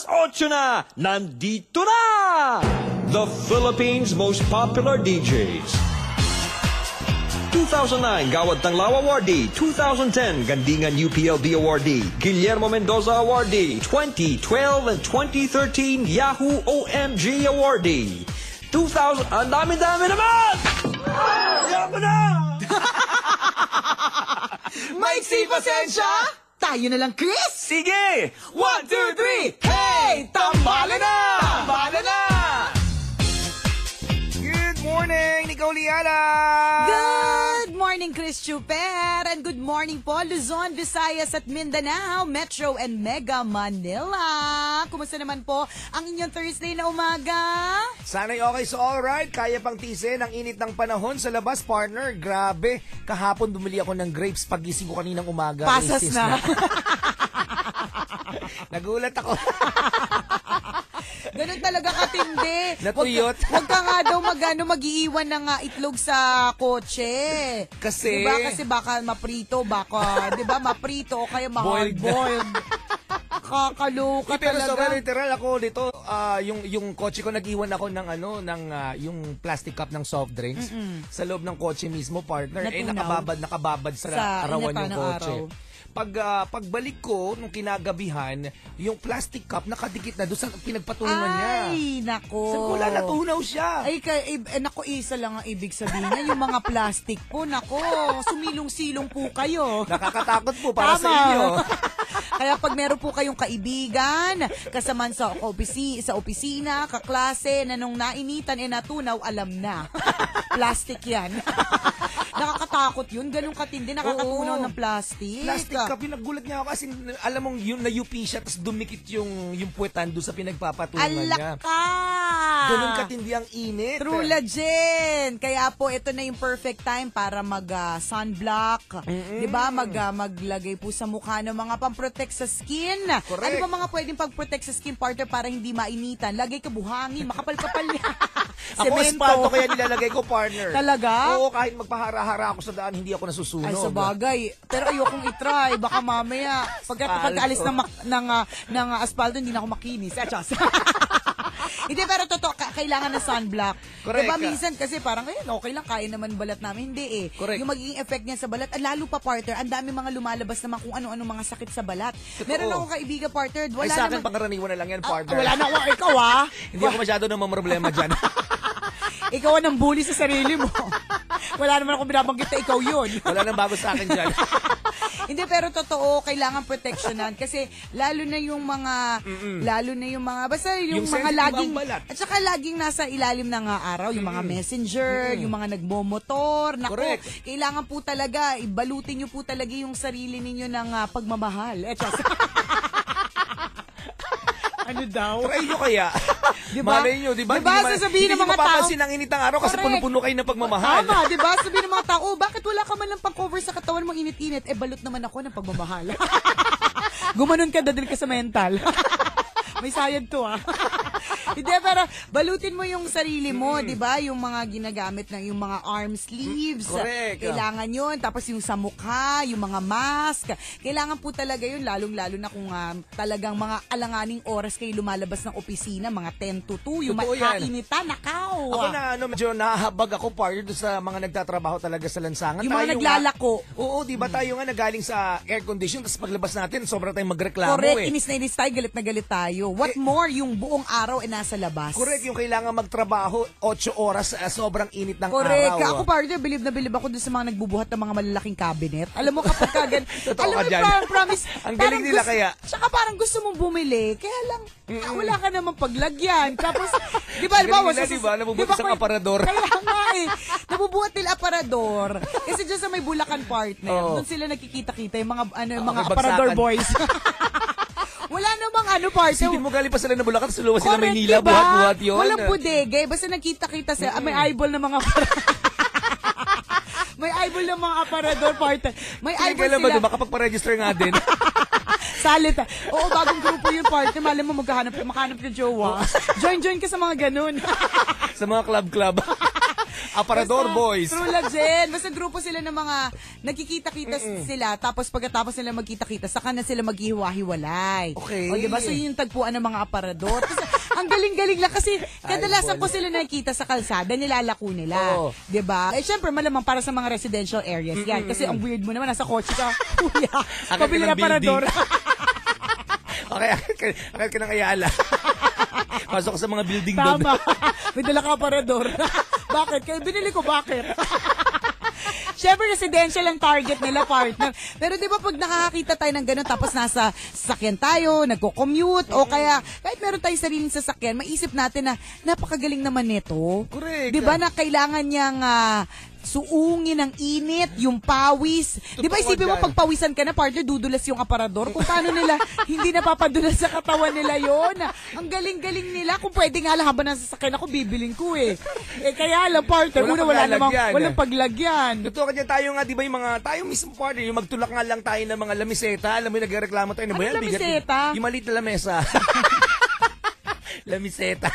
8 na, nandito na! The Philippines' most popular DJs. 2009 Gawad Tanglaw Awardee, 2010 Gandingan UPLB Awardee, Guillermo Mendoza Awardee, 2012 and 2013 Yahoo OMG Awardee. 2000, ang dami-dami naman! Yaman na! Maiksi pasensya! Tayo na lang, Chris! Sige! 1, 2, 3! Hey! Tambala na! Tambala na! Good morning, Nicole Liala! Good morning, Chris Chuper! And good morning po, Luzon, Visayas at Mindanao, Metro and Mega Manila. Kumusta naman po ang inyong Thursday na umaga? Sana'y okay, so alright. Kaya pang tisin ang init ng panahon sa labas, partner. Grabe. Kahapon bumili ako ng grapes pagising ko kaninang umaga. Pasas na. Nagulat ako. Ganun talaga katindi. Natuyot. Huwag ka nga daw mag-iiwan ng itlog sa kotse. Kasi? Diba? Kasi baka maprito, diba? Maprito o kaya boiled. Kakaloka Pero talaga. sobrang literal ako dito, yung kotse ko nag-iwan ako ng yung plastic cup ng soft drinks sa loob ng kotse mismo, partner. Natunaw. Nakababad sa arawan yung kotse. Pagbalik ko nung kinagabihan, yung plastic cup nakadikit na doon sa pinagpatungan niya. Ay, nako. Sabi ko, wala, natunaw siya. Ay, nako, isa lang ang ibig sabihin niya. Yung mga plastic po, nako, sumilong-silong po kayo. Nakakatakot po para Tama. sa inyo. Kaya pag meron po kayong kaibigan, kasaman sa opisina, kaklase, na nung nainitan natunaw, alam na. Plastic yan. Nakakatakot yun. Ganun katindi, nakakatunaw ng plastic. Plastic cup, yung nagulat niya ako kasi alam mong yung na-UP siya tapos dumikit yung puwetan doon sa pinagpapatungan niya. Alaka! Ganun katindi ang init. True legend. Kaya po, ito na yung perfect time para mag-sunblock. Diba? Maglagay po sa mukha ng mga pang-protect sa skin. Correct. Ano ba mga pwedeng pag-protect sa skin, partner, para hindi mainitan? Lagay ka buhangin, makapal-kapal niya. Ako asfalto kaya nilalagay ko, partner. Talaga? Oo, kahit magpahara-hara ako sa daan, hindi ako nasusunog. Ay, sa bagay. Pero ayokong itry. Baka mamaya, pag-alis ng asfalto, hindi na ako makinis. Hindi, pero totoo, kailangan ng sunblock. Correct. Diba minsan kasi parang, okay lang, kaya naman balat namin. Hindi eh. Correct. Yung magiging effect niya sa balat, lalo pa, partner, ang dami mga lumalabas naman kung ano-ano mga sakit sa balat. Totoo. Meron akong kaibigan, partner, Ay, sa akin, pangkaraniwan na lang yan, partner. Wala na ako, ikaw Hindi ako masyado namang problema dyan. Ikaw ang bully sa sarili mo. Wala naman ako binabanggit na ikaw yun. Wala nang bago sa akin dyan. Hindi, pero totoo, kailangan protectionan kasi lalo na yung mga basta yung mga laging at saka laging nasa ilalim ng araw, yung mga messenger, yung mga nagmomotor. Nako, correct. kailangan po talaga ibalutin niyo po talaga yung sarili ninyo ng pagmamahal. Ano daw? Try nyo kaya. Diba? Malay nyo, diba? Diba? Sasabihin ng mga tao. Hindi mapapansin ang init ng araw kasi Correct. puno-puno kayo ng pagmamahal. Tama, diba? Sabihin ng mga tao, bakit wala ka man lang pang-cover sa katawan mo init-init? Balot naman ako ng pagmamahal. Gumanon ka, dadal ka sa mental. May sayad to, Hindi, pero balutin mo yung sarili mo, di ba? Yung mga ginagamit ng yung mga arm sleeves. Correct. Kailangan yun. Tapos yung sa mukha, yung mga mask. Kailangan po talaga yun, lalong-lalo na kung talagang mga alanganing oras kayo lumalabas ng opisina, mga 10 to 2, yung makainitan, nakaw. Ako na, medyo nahahabag ako, partner, doon sa mga nagtatrabaho talaga sa lansangan. Yung mga naglalako. Oo, di ba tayo nga nagaling sa air condition, tapos paglabas natin, sobrang tayong magreklamo. Correct, inis na inis tayo, galit na galit tayo. What more, yung buong araw nasa labas. Correct, yung kailangan magtrabaho 8 oras sobrang init ng Correct. araw. Ako, partner, bilib na bilib ako dun sa mga nagbubuhat ng mga malalaking cabinet. Alam mo kapag kagan, Totoo alam ka mo, dyan. promise. Ang galing nila kaya. Tsaka parang gusto mong bumili, kaya lang, wala ka namang paglagyan. Tapos, di ba, nabubuhat isang aparador. Kaya nga nabubuhat nila aparador. Kasi dyan sa may Bulacan, partner, doon sila nakikita-kita yung mga, mga aparador boys. Wala namang partner. Sipin mo galing pa sila na Bulacan, sa luwas sila Maynila, diba? buhat-buhat yun. Walang bodega, basta nakita-kita sa, may eyeball na mga may eyeball ng mga aparador, partner. May eyeball sila. sila. Makapagpa-register nga din. Salit. Oo, bagong grupo yung partner. Malam mo makahanap ng jowa. Join ka sa mga ganun. Sa mga club-club. Aparador boys. True legend. Basta grupo sila ng mga nagkikita-kita sila, tapos pagkatapos nila magkita-kita, saka na sila maghiwa-hiwalay. Okay. O diba? So yun yung tagpuan ng mga aparador. Tapos, ang galing-galing lang kasi kadalasan ko sila nakikita sa kalsada, nilalako nila. Oo. Diba? Eh syempre, malamang para sa mga residential areas yan. Kasi ang weird mo naman, nasa kotse ka, kuya, pabili ng ng aparador. Okay, akit ka ng Ayala. Pasok ka sa mga building doon. Tama. May dala ka aparador. Bakit? Kaya binili ko, bakit? Siyempre, residential ang target nila, partner. Pero di ba pag nakakakita tayo ng gano'n, tapos nasa sasakyan tayo, nagko-commute, o kaya kahit meron tayong sariling sasakyan, maisip natin na napakagaling naman nito. Correct. Di ba na kailangan niyang suungin ang init, yung pawis. Di ba isipin mo, pag pawisan ka na, partner, dudulas yung aparador. Kung paano nila, hindi napapadulas sa katawan nila yon. Ang galing-galing nila. Kung pwede nga lang, habang nasa sasakyan ako, bibiling ko eh. Eh kaya lang, partner, walang paglagyan. Totoo ka dyan, tayo nga, di ba yung mga, tayo mismo partner, yung magtulak nga lang tayo ng mga lamiseta, alam mo yung nagreklamo tayo, Ano lamiseta? Yung maliit na lamesa. Lamiseta.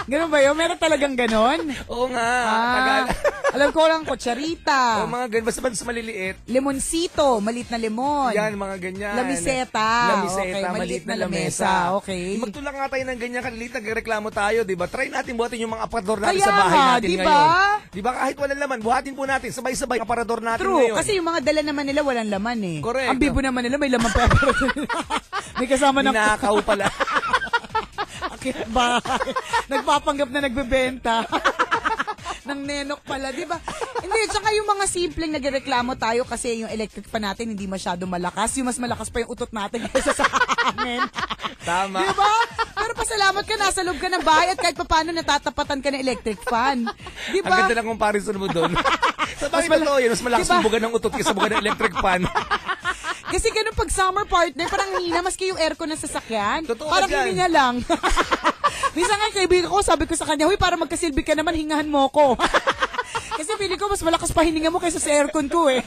Ganun ba yun? Meron talagang ganon? Oo nga, Ah, alam ko lang, kutsarita. O mga ganyan, basta sa maliliit. Limonsito, maliit na limon. Yan, mga ganyan. Lamiseta. Lamiseta, Okay, maliit na lamesa. Okay. Magtulak nga tayo ng ganyan kalilit, nagreklamo tayo, di ba? Try natin buhatin yung mga aparador natin Kaya sa bahay nga, natin di ba? ngayon. Di ba? Kahit walang laman, buhatin po natin, sabay-sabay ang aparador natin True, ngayon. kasi yung mga dala naman nila walang laman eh. Correct. Ang bibo naman nila may laman pa. May kasama ng Ninakaw pala. akit bahay. Nagpapanggap na nagbebenta. ng nenok pala, di ba? Hindi, tsaka yung mga simpleng nagreklamo tayo kasi yung electric fan natin hindi masyado malakas. Yung mas malakas pa yung utot natin kaysa sa amin. Tama. Di ba? Pero pasalamat ka, nasa loob ka ng bahay at kahit paano natatapatan ka ng electric fan. Di Ang ba? ganda ng comparison mo doon. Sa bagay totoo yun, mas malakas Diba? yung buga ng utot kaysa buga ng electric fan. Kasi ganun pag summer partner, parang hina, maski yung aircon ng sasakyan. Totoo parang ka dyan. hininga lang. Minsan nga kaibigan ko, sabi ko sa kanya, huy, para magkasilbi ka naman, hingahan mo ko. Kasi feeling ko, mas malakas pa hininga mo kaysa sa aircon ko eh.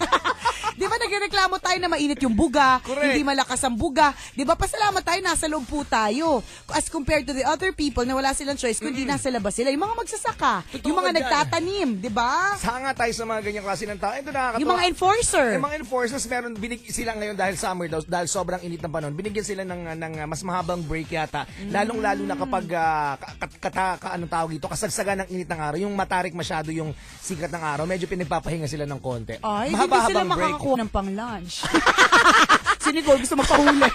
Di ba nagreklamo tayo na mainit yung buga, Correct. hindi malakas ang buga. Di ba pasalamat tayo, nasa loob po tayo. As compared to the other people na wala silang choice, kundi nasa labas sila. Yung mga magsasaka, Totoo yung mga ka dyan. nagtatanim, di ba? Sanga tayo sa mga ganyang klase ng tao. Ito nakakatawa. Yung mga enforcer. Yung mga enforcers, meron sila ngayon dahil summer daw, dahil sobrang init ng panahon. Binigyan sila ng mas mahabang break yata. Lalong-lalo na kapag anong tawag dito, kasagsagan ng init ng araw, yung matarik masyado yung sikat ng araw, medyo pinagpapahinga sila ng konti. Ay, hindi sila Mahaba-habang break. makakakuha ng pang-lunch. Si Nicole gusto magpahuli.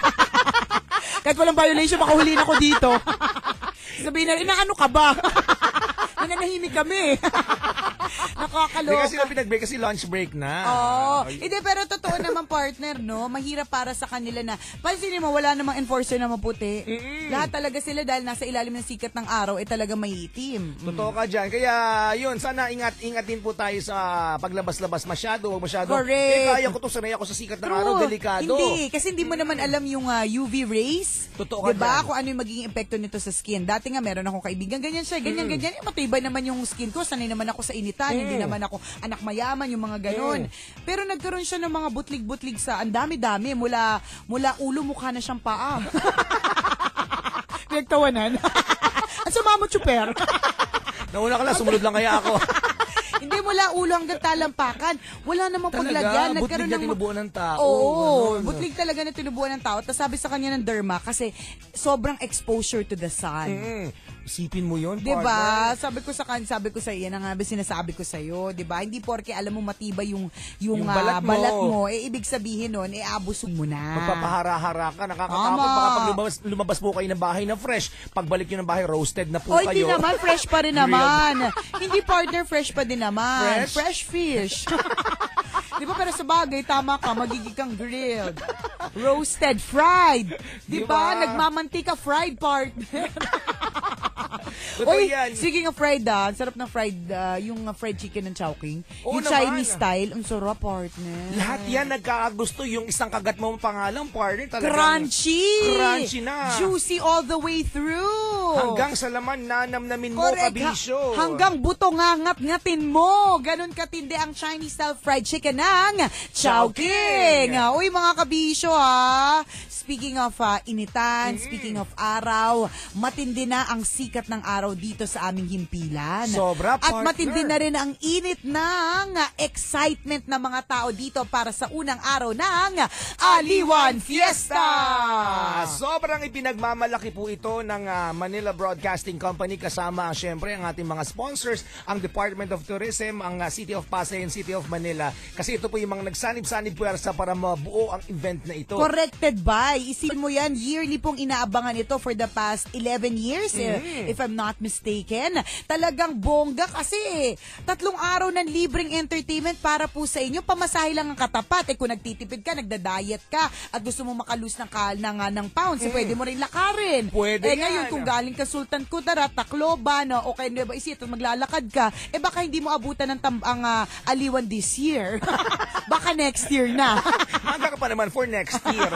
Kahit walang violation, makahuliin ako dito. Sabihin na, inaano ka ba? Nananahimik kami. Nakakaloka. Hindi kasi na pinag-break kasi lunch break na. Oo. Hindi, pero totoo naman partner, no? Mahirap para sa kanila na, pansinin mo, wala namang enforcer na maputi. Lahat talaga sila dahil nasa ilalim ng sikat ng araw, talaga maiitim. Totoo ka dyan. Kaya, yun, sana ingat din po tayo sa paglabas-labas masyado. Huwag masyado. Correct. Kaya ko to, sanay ako sa sikat ng araw, delikado. Hindi, kasi hindi mo naman alam yung UV rays. Totoo ka diba? dyan. Kung ano yung magiging epekto nito sa skin. Dati nga, meron akong kaibigan, ganyan siya, ganyan. Matibay naman yung skin ko, sanay naman ako sa initan, hindi naman ako anak mayaman, yung mga ganon. Pero nagkaroon siya ng mga butlig-butlig sa, ang dami-dami, mula ulo, mukha na siyang paa. Pinagtawanan. At sumamot chuper. Nauna ka lang, sumunod lang kaya ako. Hindi mula ulo hanggang talampakan. Wala namang paglagyan. Butlig na tinubuan ng tao. Oo, Ganun. butlig talaga na tinubuan ng tao. Tapos sabi sa kanya ng derma kasi sobrang exposure to the sun. Isipin mo yun, Diba? partner. Sabi ko sa kanya, sabi ko sa iyo, nga ba sinasabi ko sa iyo, 'di ba? Hindi porke alam mo matibay yung balat mo. ibig sabihin noon abuso mo na. Magpapahara-hara ka, nakakatakot. Tama. Baka pag lumabas po kayo ng bahay na fresh, pagbalik nyo ng bahay, roasted na po O, kayo. hindi naman, fresh pa rin naman. Hindi partner, fresh pa din naman. Fresh? Fresh fish. Di ba, pero sa bagay, tama ka, magiging kang grilled. Roasted, fried. Di ba? Diba? Nagmamantika, fried partner. Totoo Oy, yan. sige nga fried sarap ng fried, yung fried chicken ng Chowking. Oo Yung naman. Chinese style, ang sarap partner. Lahat yan nagkakagusto. Yung isang kagat mo pangalan, partner, talagang Crunchy! Crunchy na. Juicy all the way through! Hanggang sa laman, nanamnamin mo, Correct. kabisyo. Hanggang buto nga ngat-ngatin mo. Ganon katindi ang Chinese style fried chicken ng Chowking. Uy, mga kabisyo ha. Speaking of initan, speaking of araw, matindi na ang sikat sikat ng araw dito sa aming himpilan. Sobra, At partner. matindi na rin ang init ng excitement ng mga tao dito para sa unang araw ng Aliwan Fiesta! Sobrang ipinagmamalaki po ito ng Manila Broadcasting Company kasama syempre ang ating mga sponsors, ang Department of Tourism, ang City of Pasay and City of Manila. Kasi ito po yung mga nagsanib-sanib puwersa para mabuo ang event na ito. Corrected by. Isipin mo yan, yearly pong inaabangan ito for the past 11 years, if I'm not mistaken. Talagang bongga kasi 3 araw ng libreng entertainment para po sa inyo. Pamasahe lang ang katapat. Kung nagtitipid ka, nagda-diet ka, at gusto mo makalus ng pounds, pwede mo rin lakarin. Pwede ngayon, kung galing ka Sultan Kudarat, Tacloban, o kay Nueva Ecija, maglalakad ka, baka hindi mo abutan ng ang Aliwan this year. Baka next year na. Hanga ka pa naman for next year.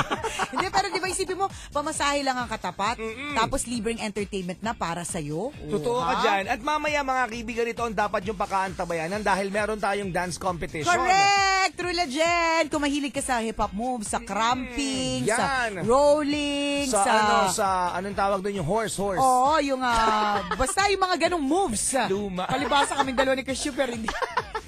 Hindi, pero di ba isipin mo, pamasahe lang ang katapat, tapos libreng entertainment na para sa'yo. Totoo ka dyan. At mamaya mga kaibigan, ito ang dapat yung pakaantabayanan dahil meron tayong dance competition. Correct! True legend! Kung mahilig ka sa hip-hop moves, sa cramping, sa yan. rolling, sa anong tawag doon, yung horse. Oo, yung basta yung mga ganong moves. Luma. Palibasa kaming dalawa ni Cashew, pero hindi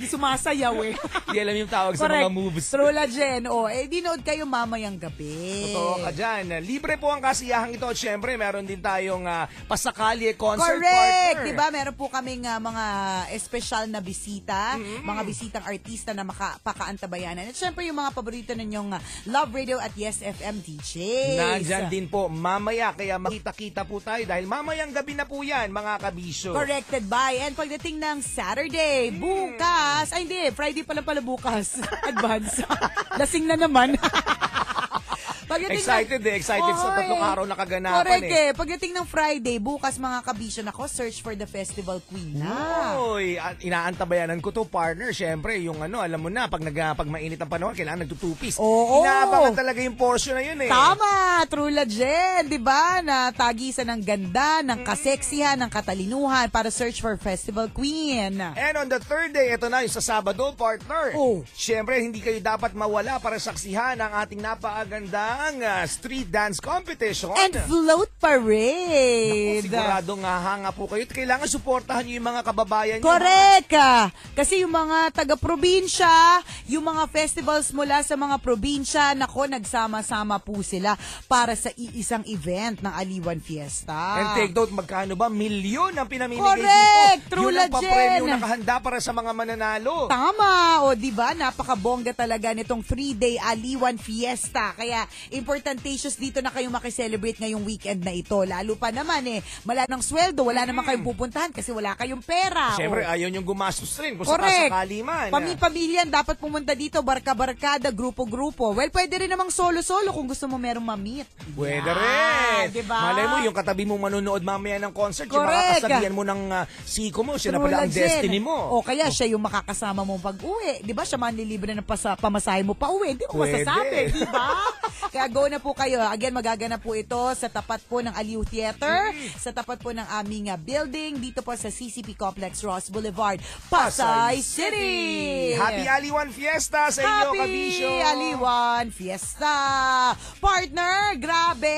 sumasayaw Hindi alam yung tawag sa mga moves. True legend. Dinood kayo mamayang gabi. Totoo ka dyan. Libre po ang kasiyahang ito. At syempre, meron din tayong pasakali concert Correct! partner. Diba? Meron po kaming mga espesyal na bisita, mga bisitang artista na makapakaantabayanan. At syempre, yung mga paborito ninyong Love Radio at Yes FM DJs. Nandyan din po mamaya. Kaya makita-kita po tayo dahil mamayang gabi na po yan, mga kabisyo. Corrected by. And pagdating ng Saturday, bukas, ay hindi, Friday pala bukas. Advance. Lasing na naman. Excited sa 3 araw na kaganapan. Correct Pagdating ng Friday, bukas mga kabisyon ako, search for the Festival Queen na. Uy, inaantabayanan ko to, partner. Syempre, yung alam mo na, pag mainit ang panahon, kailangan nagtutupis. Oo. Inaabangan talaga yung portion na yun Tama, true legend, di ba? Na tagisan ng ganda, ng kaseksihan, ng katalinuhan para search for Festival Queen. And on the 3rd day, ito na yung sa Sabado, partner. Syempre, hindi kayo dapat mawala para saksihan ang ating napakagandang street dance competition. And float parade. Siguradong hanga po kayo. Kailangan suportahan nyo yung mga kababayan nyo. Correct! Kasi yung mga taga-probinsya, yung mga festivals mula sa mga probinsya, nagsama-sama po sila para sa iisang event ng Aliwan Fiesta. And take note, magkano ba? Milyon ang pinamimigay Correct! dito. True Yun ang legend. papremyo nakahanda para sa mga mananalo. Tama! O diba, napakabongga talaga nitong 3-day Aliwan Fiesta. Kaya importantatious dito na kayong makiselebrate ngayong weekend na ito. Lalo pa naman wala ng sweldo, wala naman kayong pupuntahan kasi wala kayong pera. Siyempre, ayaw niyong gumastos rin kung Correct. sakasakali man. Pamilyan dapat pumunta dito, barka-barkada, grupo-grupo. Well, pwede rin namang solo-solo kung gusto mo merong ma-meet. Pwede rin. Diba? Malay mo, yung katabi mo manonood mamaya ng concert, yung Correct. makakasabihan mo ng siko mo, siya na True pala ang legend. destiny mo. O kaya siya yung makakasama mo pag-uwi. Di ba? Siya manlilibre ng pamasahe mo pa-uwi. Hindi ko Pwede. masasabi. Di ba? Kaya go na po kayo. Again, magaganap po ito sa tapat po ng Aliw Theater, sa tapat po ng aming building, dito po sa CCP Complex, Ross Boulevard, Pasay City! Happy Aliwan Fiesta sa inyo, kabisyo! Happy Aliwan Fiesta! Partner, grabe!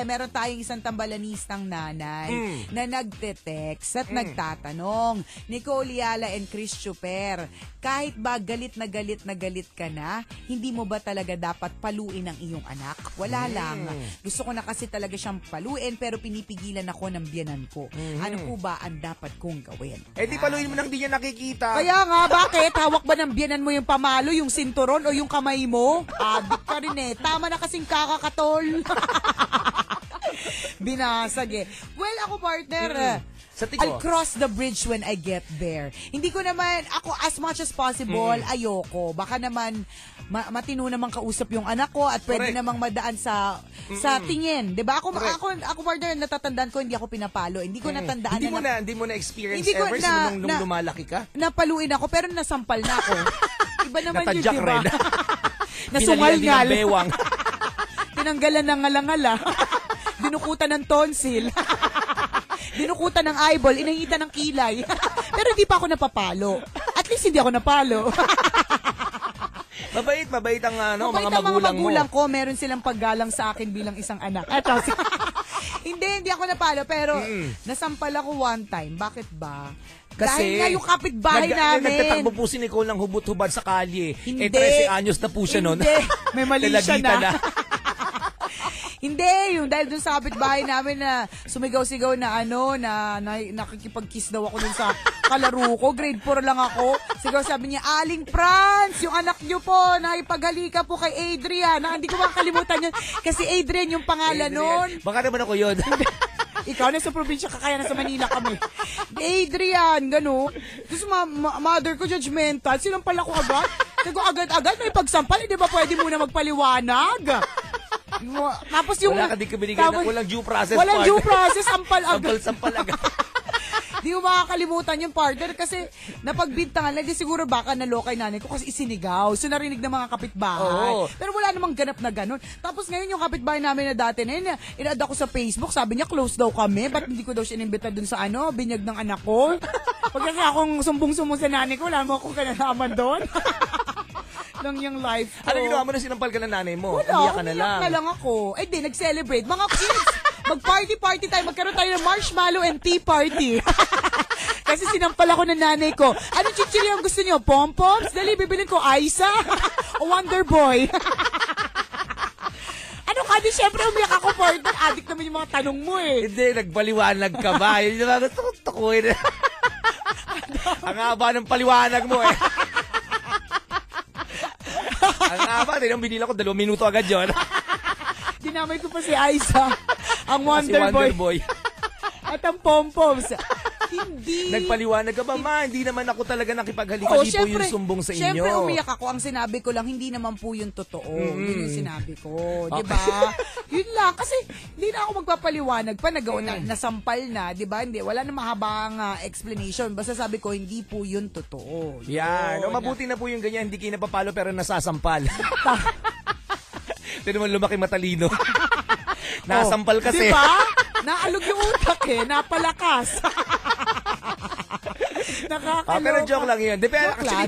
Meron tayong isang tambalanistang nanay na nagte-text at nagtatanong, Nicole Yala and Chris Chuper, kahit ba galit na galit ka na, hindi mo ba talaga dapat paluin ang iyong anak? Wala lang. Gusto ko na kasi talaga siyang paluin pero pinipigilan ako ng biyanan ko. Ano po ba ang dapat kong gawin? Di paluin mo nang di niya nakikita. Kaya nga, bakit? Hawak ba ng biyanan mo yung pamalo, yung sinturon o yung kamay mo? Adik ka rin Tama na kasing kakakatol. Binasag Well, ako partner, Sa tigo. I'll cross the bridge when I get there. Hindi ko naman, ako as much as possible, ayoko. Baka naman, matino naman kausap yung anak ko at pwede Correct. namang madaan sa tingin. Diba? Ako partner, natatandaan ko, hindi ako pinapalo. Hindi ko natandaan Hindi mo na experience Hindi ko ever nung lumalaki ka? Napaluin ako, pero nasampal na ako. Iba naman yun, Natadyak diba? rin. Nasungal-ngal. Binalian din ng bewang. Tinanggalan ng ngalangala. Dinukutan ng tonsil. Dinukutan ng eyeball, inahitan ng kilay. Pero hindi pa ako napapalo. At least hindi ako napalo. Mabait ang Mabait mga ang magulang mo. ko, meron silang paggalang sa akin bilang isang anak. Eto, Hindi ako napalo, pero nasampal ako one time. Bakit ba? Kasi Dahil nga yung kapitbahay namin. Nagtatakbo po si Nicole ng hubot-hubad sa kalye. Hindi. 13 anyos na po siya noon. Hindi. May mali siya Talagita na. Hindi, yung dahil dun sa kapitbahay namin na sumigaw-sigaw na na nakikipag-kiss daw ako dun sa kalaro ko. Grade 4 lang ako. Sigaw sabi niya, Aling Franz, yung anak niyo po, nakipaghalika po kay Adrian. Hindi ko makakalimutan yun. Kasi Adrian yung pangalan nun. Baka naman ako yun. Ikaw, nasa probinsya ka, kaya nasa Manila kami. Adrian, gano. Tapos mother ko judgmental, sinampal ako agad. Sabi ko, agad-agad, may pagsampal, di ba pwede muna magpaliwanag? Tapos yung... Wala ka din kabinigay na walang due process. Walang due process, sampal agad. Sampal agad. Di mo makakalimutan yung partner kasi napagbintangan lang. Di siguro baka nalokay nanay ko kasi isinigaw. So narinig ng mga kapitbahay. Oo. Pero wala namang ganap na ganun. Tapos ngayon yung kapitbahay namin na dati na yun, in-add ako sa Facebook. Sabi niya close daw kami. Ba't hindi ko daw siya inimbita dun sa binyag ng anak ko? Pag kasi akong sumbong-sumbong sa nanay ko, wala mo akong kanalaman doon. Lang yung life ko. Ano ginawa mo na sinampal ka ng nanay mo? Wala, Umiyak ka na umiyak lang. na lang ako. Eh di, nag-celebrate. Mga kids, mag-party tayo. Magkaroon tayo ng marshmallow and tea party. Kasi sinampal ako ng nanay ko. Ano chichiri ang gusto niyo? Pom-poms? Dali, bibilin ko Aiza o Wonder Boy. Ano ka? Di syempre umiyak ako, partner. Addict naman yung mga tanong mo eh. Hindi, nagbaliwanag ka ba? Yun yung mga gusto kong tukuin. Ang haba ng paliwanag mo eh. Ang haba, binila ko 2 minuto agad yun. Dinamay ko pa si Aiza, ang Wonder, Si Wonder Boy. Boy. At ang pom-poms. Hindi. Nagpaliwanag ka ba, ma? Hindi naman ako talaga nakipaghalika-lipo yung sumbong sa inyo. Siyempre, umiyak ako. Ang sinabi ko lang, hindi naman po yung totoo. Yun yung sinabi ko. Diba? Yun lang. Kasi, hindi na ako magpapaliwanag pa. Nasampal na. Diba? Hindi. Wala na mahabang explanation. Basta sabi ko, hindi po yun totoo. Yan. O, mabuti na po yung ganyan. Hindi kayo napapalo pero nasasampal. Ito naman lumaki matalino. Nasampal kasi. Diba? Naalog yung utak eh. Napalakas. Nakakaloka. Pero joke lang yun.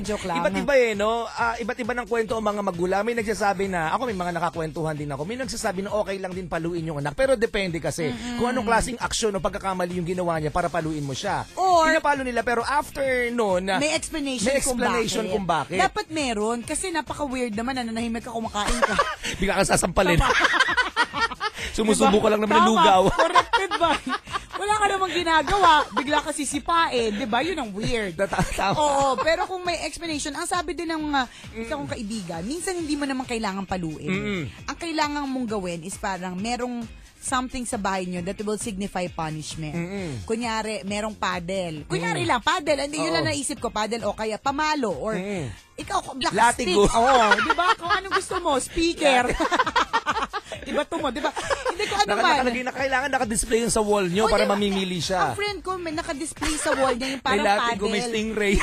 Joke lang. Iba't iba no? Iba't iba ng kwento ang mga magulang. May nagsasabi na, ako may mga nakakwentuhan din ako, may nagsasabi na okay lang din paluin yung anak. Pero depende kasi kung anong klaseng aksyon o pagkakamali yung ginawa niya para paluin mo siya. Or, pinapalo nila, pero after noon, may explanation kung bakit. Dapat meron. Kasi napaka-weird naman na nanahimik ka kumakain ka. Bigla ka sasampalin. Sumusubo ka lang naman ng lugaw. Corrected ba? Wala ka namang ginagawa, bigla ka sisipain, 'di ba? Yun ang weird. Oo, pero kung may explanation, ang sabi din ng isa kong kaibigan, minsan hindi mo naman kailangan paluin. Ang kailangan mong gawin is parang merong something sa bahay nyo that will signify punishment. Kunyari, merong paddle. Kunyari lang, paddle. Hindi, yun lang naisip ko, paddle o kaya pamalo or ikaw, black stick. Oo, di ba? Kung anong gusto mo, speaker. Diba to mo, diba? Hindi ko ano man. Kailangan naka-display yun sa wall nyo para diba, mamimili siya. Ang friend ko, may naka-display sa wall niya yung parang may latigo, paddle. may stingray.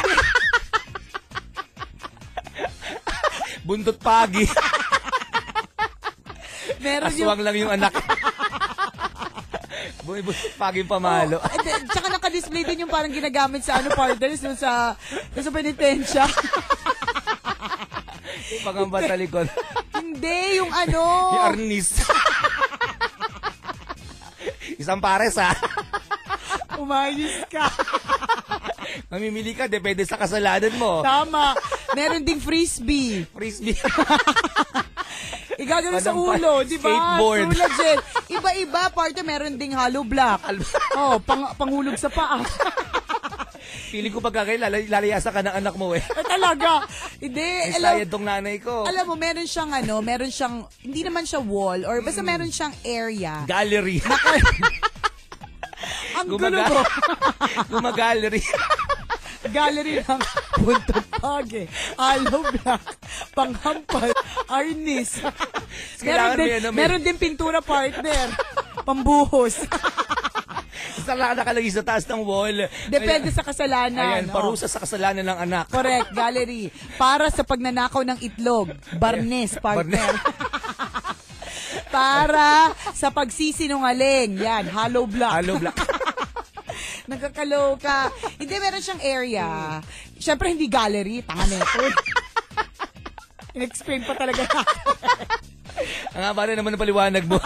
Buntot pagi. Meron aswang lang yung anak. Buntot pagi yung pamalo. Tsaka naka-display din yung parang ginagamit sa partners dun sa penitensya. Yung pangamba sa likod. Hindi, yung yung arnis. Isang pares ha. Umayos ka. Mamimili ka, depende sa kasalanan mo. Tama. Meron ding frisbee. Frisbee. Igagano sa ulo, di ba? Skateboard. Iba-iba, parte meron ding hollow block. Panghulog sa paa. Feeling ko pagkakain, lalayasa ka ng anak mo eh. Talaga. Hindi. Inspired tong nanay ko. Alam mo, meron siyang, hindi naman siya wall, or basta meron siyang area. Gallery. Ang gulo ko. Gumagallery. Gallery ng buntot pagi, hollow block, panghampas, arnis. Meron din pintura, partner. Pambuhos. Saan nakalagay sa taas ng wall? Depende sa kasalanan. Ayan, parusa sa kasalanan ng anak. Correct, gallery. Para sa pagnanakaw ng itlog, barnes, partner. Para sa pagsisinungaling, yan, hollow block. Hollow block. Nagkakaloka. Hindi, meron siyang area. Siyempre, hindi gallery. Tanga neto. In-explain pa talaga natin. Ang haba na naman ng paliwanag mo.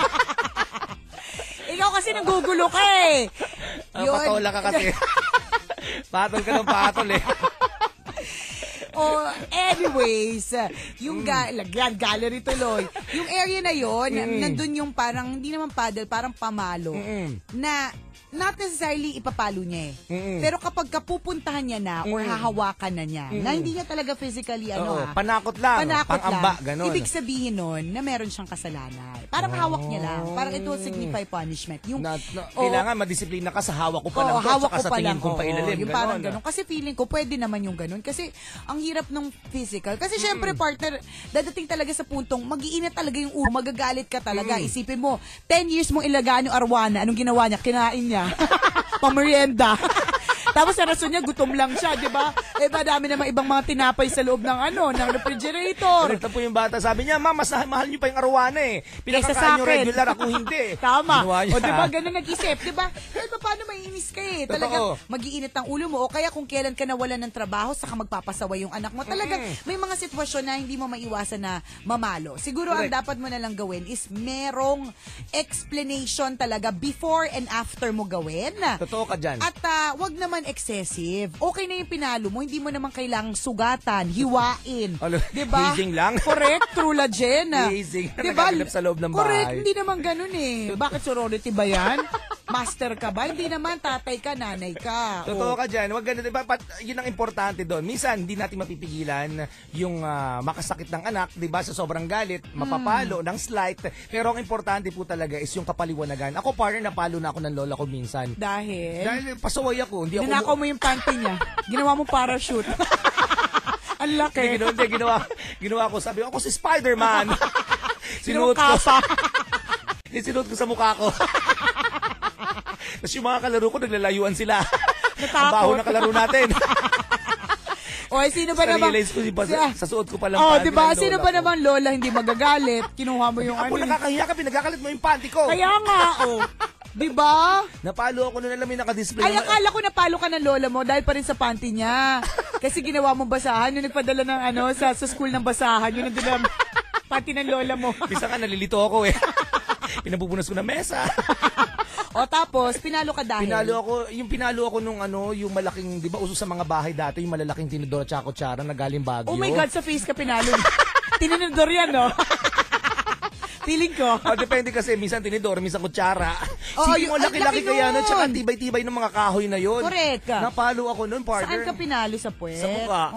Ikaw kasi nagugulo ka eh. Patola ka kasi. Patol ka ng patol eh. Oh, anyways, yung gallery tuloy. Yung area na yon, nandun yung parang, hindi naman paddle, parang pamalo, na not necessarily ipapalo niya eh. Pero kapag kapupuntahan niya na or hahawakan na niya, na hindi niya talaga physically panakot lang, pang-amba, ganon. Ibig sabihin nun na meron siyang kasalanan. Parang hawak niya lang. Parang it will signify punishment. Yung, kailangan madisiplina ka sa hawak ko pa lang to, hawak saka ko sa pa tingin lang. kong pailalim. Yung parang ganon. Kasi feeling ko, pwede naman yung ganon. Kasi ang hirap ng physical. Kasi syempre, partner, dadating talaga sa puntong, mag-iinit talaga yung ulo, magagalit ka talaga. Isipin mo, 10 years mong ilagaan yung arwana, anong ginawa niya? Kinain niya. Pamerienda. Tapos sa rason niya, gutom lang siya, di ba? Eh, madami namang ibang mga tinapay sa loob ng ng refrigerator. Ito po yung bata. Sabi niya, ma, mas mahal niyo pa yung arwana eh. Kaysa Pinakakain sa niyo akin. regular, ako hindi. Tama. Ginawa O, niya. di ba? Ganun nag-isip, di ba? Kahit pa paano maiinis ka eh. Talagang mag-iinit ang ulo mo. O kaya kung kailan ka nawalan ng trabaho, saka magpapasaway yung anak mo. Talagang may mga sitwasyon na hindi mo maiwasan na mamalo. Siguro ang dapat mo na lang gawin is merong explanation talaga before and after mo gawin. Totoo ka dyan. At wag naman excessive. Okay na yung pinalo mo, hindi mo naman kailangang sugatan, hiwain. Diba? Hazing lang? Correct, true la Jen. Hazing na Diba? nagaganap sa loob ng bahay. Correct, hindi naman ganun eh. Bakit sorority ba yan? Master ka ba? Hindi naman, tatay ka, nanay ka. Totoo ka dyan. Wag ganun. Diba? Yun ang importante doon. Minsan, hindi natin mapipigilan yung makasakit ng anak, diba? Sa sobrang galit, mapapalo, ng slight. Pero ang importante po talaga is yung kapaliwanagan. Ako, partner, napalo na ako ng lola ko minsan. Dahil pasaway ako. Hindi ako... Ninakaw mo yung panty niya. Ginawa mo parachute. Ang laki. Ginawa ko. Sabi ako si Spider-Man. Sinuot ko. Sinuot ko sa mukha ko. Tapos yung mga kalaro ko, naglalayuan sila. Ang baho na kalaro natin. O, sino ba naman? Realize ko, sa suot ko palang panty. panty. Diba? Sino ba naman lola hindi magagalit? Kinuha mo yung Ako nakakahiya ka, pinagkakalit mo yung panty ko. Kaya nga, diba? Napalo ako nung alam yung nakadisplay. Ay, akala ko napalo ka ng lola mo dahil pa rin sa panty niya. Kasi ginawa mong basahan, yung nagpadala ng sa school ng basahan, yung nandun ang panty ng lola mo. Bisa nga, nalilito ako eh. Pinabubunas ko na mesa. O tapos, pinalo ka dahil? Pinalo ako nung yung malaking, di ba uso sa mga bahay dati, yung malalaking tinidor at kutsara na galing Baguio. Oh my God, sa face ka pinalo. Tinidor yan, no? Feeling ko. Depende kasi, minsan tinidor, minsan kutsara. Oo, Sige mo, laki-laki kaya nun, tsaka tibay-tibay ng mga kahoy na yun. Correct. Napalo ako nun, partner. Saan ka pinalo? Sa puwet? Sa mukha.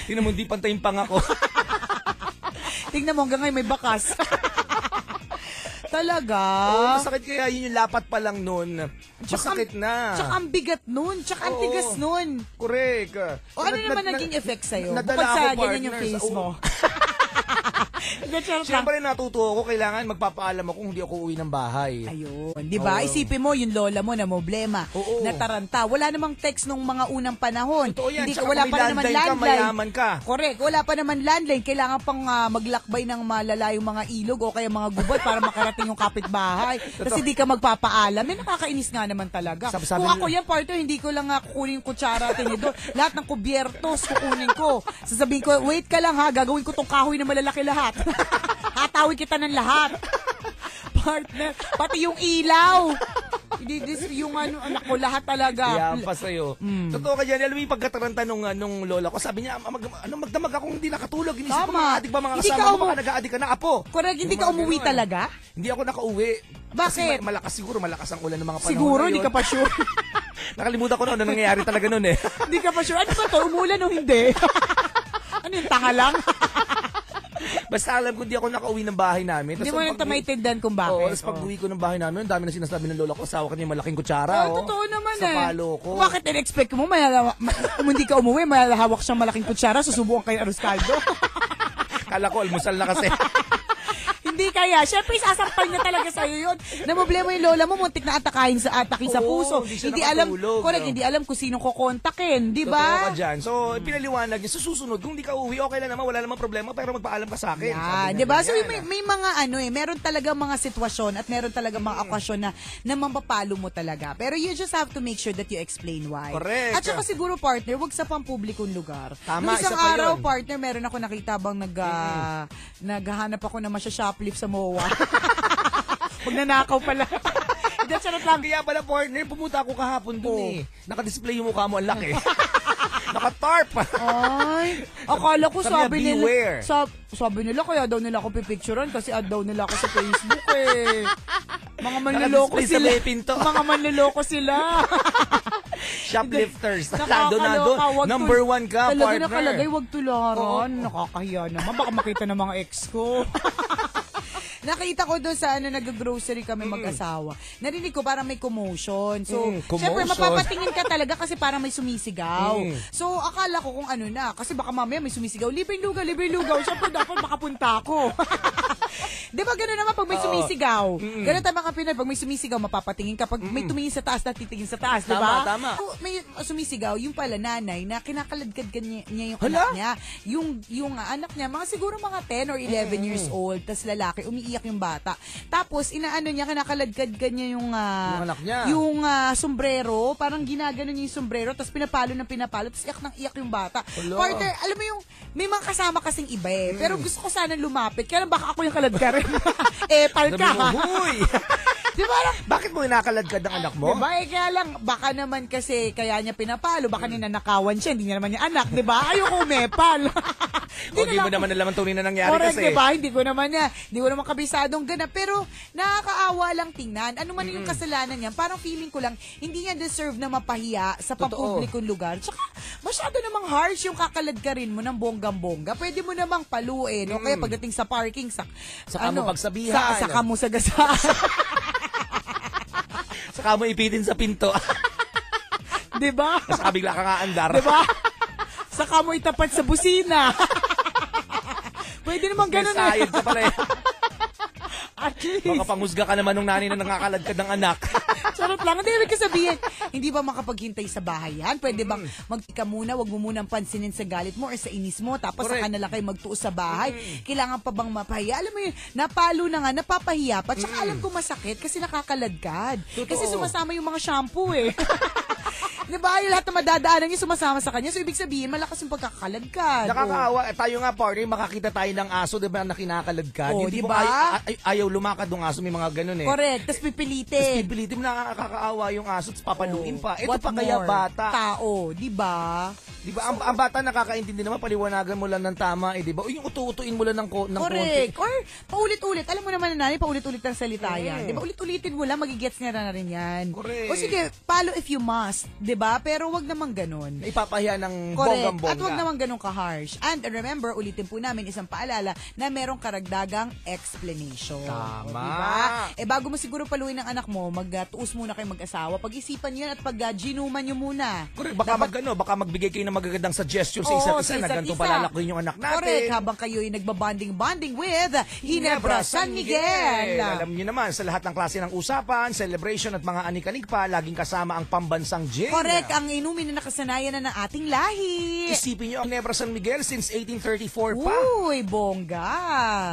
Tingnan mo, hindi pantay yung panga ko. Tingnan mo, hanggang ngayon may bakas. Talaga? Masakit kaya yun yung lapat pa lang nun. Masakit na. Tsaka ang bigat nun. Tsaka ang tigas nun. Correct. O ano naman naging effect sa'yo? Nadala Bukod sa ako, ganyan yung face mo. Siyempre natuto ako, kailangan magpapaalam ako kung hindi ako uwi ng bahay. Ayun. Di ba? Isipin mo, yung lola mo na problema, nataranta. Wala namang text nung mga unang panahon. Totoo yan. Wala pa naman landline. Mayaman ka. Correct. Wala pa naman landline. Kailangan pang maglakbay ng malalayong mga ilog o kaya mga gubot para makarating yung kapitbahay. Kasi di ka magpapaalam. Nakakainis nga naman talaga. Kung ako yan, partner, hindi ko lang kukunin yung kutsara at tinidor. Lahat ng kubyertos kukunin ko. Sasabihin ko, wait ka lang ha, gagawin ko tong kahoy na malalaki lahat. Hatawin kita ng lahat. Partner, pati yung ilaw. Yung anak ko, lahat talaga. Yan pa sa'yo. Totoo ka dyan. Alam mo yung pagkataranta nung lola ko, sabi niya, magdamag akong hindi nakatulog. Inisip ko, mga adik ba mga kasama ko, baka nag-aadik ka na, apo. Correct, hindi ka umuwi talaga? Hindi ako nakauwi. Bakit? Kasi malakas ang ulan ng mga panahon. Siguro, hindi ka pa sure. Nakalimutan ko na ano nangyayari talaga nun eh. Hindi ka pa sure. Ano ba to? Umulan o hindi? Ano yung tanga lang? Basta alam ko, hindi ako nakauwi ng bahay namin. Hindi mo nang maintindihan kung bakit. Oo, tapos pag uwi ko ng bahay namin, dami na sinasabi ng lola ko, asawa ka niya malaking kutsara. Totoo naman sa palo ko. Bakit in-expect mo, kung hindi ka umuwi, malahawak siyang malaking kutsara, susubukan kayo arroz caldo? Kala ko, almusal na kasi. Hindi kaya. Siyempre, sasampal niya talaga sa'yo yun. Namblema yung lola mo, muntik na atakin sa puso. Hindi alam, correct, hindi alam kung sino kukontakin. Di ba? Totoo ka dyan. So, pinaliwanag niya, sa susunod, kung hindi ka uwi, okay lang naman, wala namang problema, pero magpaalam ka sa akin. Yeah, di ba? So, may mga meron talaga mga sitwasyon at meron talaga mga okasyon na mapapalo mo talaga. Pero you just have to make sure that you explain why. Correct. At saka siguro, partner, wag sa pampublikong lugar. Tama, Nung isang isa pa araw, yun. partner, meron ako nakita bang naghahanap ako na masya-shoplift sa MOA. Magnanakaw pala. Hindi, charot lang. Kaya pala, partner, pumunta ako kahapon dun Oh. Naka-display yung mukha mo, ang laki. Naka-tarp. Ay, akala ko Sabi niya, beware. sabi nila kaya daw nila ako pipicturean kasi add daw nila ako sa Facebook eh. Mga manloloko Naka-display sa sila. may pinto. Mga manloloko sila. Shoplifters. Nakakaloka, wag Number one ka, talaga partner. nakalagay, wag tularan. Oo. Nakakahiya naman. Baka makita ng mga ex ko. Nakita ko doon sa nag-grocery kami mag-asawa. Narinig ko parang may commotion. So, syempre commotion. mapapatingin ka talaga kasi parang may sumisigaw. So, akala ko kung ano na. Kasi baka mamaya may sumisigaw. Libreng lugaw. Syempre dapat makapunta ako. Di ba gano'n naman pag may sumisigaw? Gano'n tayo mga Pinoy. Pag may sumisigaw, mapapatingin ka. Pag may tumingin sa taas, titingin sa taas. Di ba? Tama. So, may sumisigaw, yung pala nanay na kinakaladkad niya yung Hala? anak niya. Yung anak niya, mga siguro mga 10 or 11 years old. Tas lalaki, umiiyak yung bata. Tapos, inaano niya, kinakaladkad niya yung anak niya. Yung sombrero. Parang ginagano niya yung sombrero. Tapos pinapalo. Tapos iyak yung bata. Hala. Partner, alam mo yung, may mga kasama kasing iba eh. Pero gusto ko sana lumapit. Kaya lang baka ako yung kaladkar. Pal ka ha. Huy! Di ba? Bakit mo inakaladkad ang anak mo? Diba? Kaya lang, baka naman kasi kaya niya pinapalo, baka ninanakawan siya, hindi niya naman niya anak, diba? Ayoko umepal. Hindi mo naman nalaman tunay na nangyari Correct, kasi. diba? Hindi ko naman kabisadong ganap. Pero, nakakaawa lang tingnan. Ano man yung kasalanan niya, parang feeling ko lang, hindi niya deserve na mapahiya sa pampublikong lugar. Tsaka, masyado namang harsh yung kakaladkarin mo ng bonggang-bongga. Pwede mo namang paluin, o kaya pagdating sa parking, Saka mo pagsabihan. Saka mo sagasaan. Saka mo ipitin sa pinto. Diba? Saka bigla kang aandar. Diba? Saka mo itapat sa busina. Pwede naman ganun eh. Sayad ka pala eh. At least. Baka panghusga ka naman nung nanay na nangakaladkad ng anak. Charot lang. Hindi rin sabihin, hindi ba makapaghintay sa bahay yan? Pwede bang magtika muna, wag mo munang pansinin sa galit mo or sa inis mo, tapos saka na lang kayo magtuos sa bahay. Kailangan pa bang mapahiya? Alam mo yun, napalo na nga, napapahiya pa. Tsaka alam ko masakit kasi nakakaladkad. Totoo. Kasi sumasama yung mga shampoo eh. Diba? Yung lahat na madadaanan niya sumasama sa kanya. So, ibig sabihin, malakas yung pagkakaladkad. Nakakaawa. Tayo nga, partner, makakita tayo ng aso, diba, na kinakaladkad. Oh, Hindi mo diba? ayaw lumakad ng aso, may mga ganun eh. Correct. Tapos pipilitin. Pipilitin mo, nakakaawa yung aso, tapos papaluin pa. Ito What pa kaya more? bata. Tao, di ba? Di ba? Ang bata nakakaintindi naman, paliwanagan mo lang ng tama, di ba? O yung utu-utuin mo lang ng konti. Correct. Or paulit-ulit. Alam mo naman na paulit-ulit ang salita yan. Di ba? Ulit-ulitin mo lang, magigets niya na rin yan. Correct. O sige, follow if you must. Di ba? Pero wag naman ganun. Ipapahiya ng Correct. bonggang-bongga. At wag naman ganun ka-harsh. And remember, ulitin po namin isang paalala na merong karagdagang explanation. Tama. Diba? Bago mo siguro paluin ng anak mo, magtuos muna kayo mag-asawa. Pag-isipan nyo yan at pag-ginuman nyo muna. Correct. Baka magbigay kayo ng magagandang suggestion sa isa't isa na ganito palalakihin yung anak natin. Correct. Habang kayo'y nagbabanding-banding with Ginebra San Miguel. Alam niyo naman, sa lahat ng klase ng usapan, celebration at mga anik-anik pa, laging kasama ang pambansang gin. Correct. Ang inumin na nakasanayan na ng ating lahi. Isipin niyo ang Ginebra San Miguel since 1834 pa. Uy, bongga.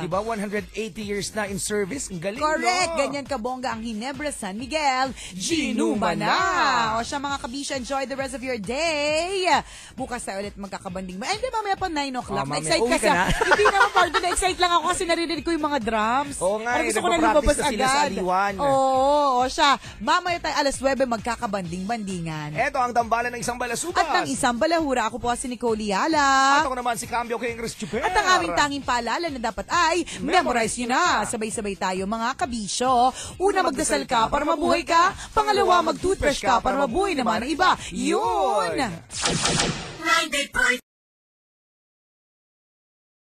Diba? 180 years na in service. Ang galing, Correct. no? Ganyan kabongga ang Ginebra San Miguel. Ginuman na. O siya mga kabisya, enjoy the rest of your day. Bukas tayo ulit magkakabanding. Ay, hindi, mamaya pa 9 o'clock. Mamaya. Na-excite Uwi kasi. ka na? Hindi naman, pardon, na-excite lang ako kasi naririnig ko yung mga drums. Oo nga, Parang gusto ko na nagpa-practice lumabas na sila sa agad. aliwan. Oo, o siya. Mamaya tayo alas 9 magkakabanding-bandingan. Eto ang tambalan ng isang balasubas. At ng isang balahura, ako po si Nicole At Yala. ako naman si Cambio King Chris Chuper. At ang aming tanging paalala na dapat ay memorize nyo na. Sabay-sabay tayo mga kabisyo. Una, magdasal ka para mabuhay ka. Pangalawa, mag-toothbrush ka para mabuhay naman ang iba. Yun!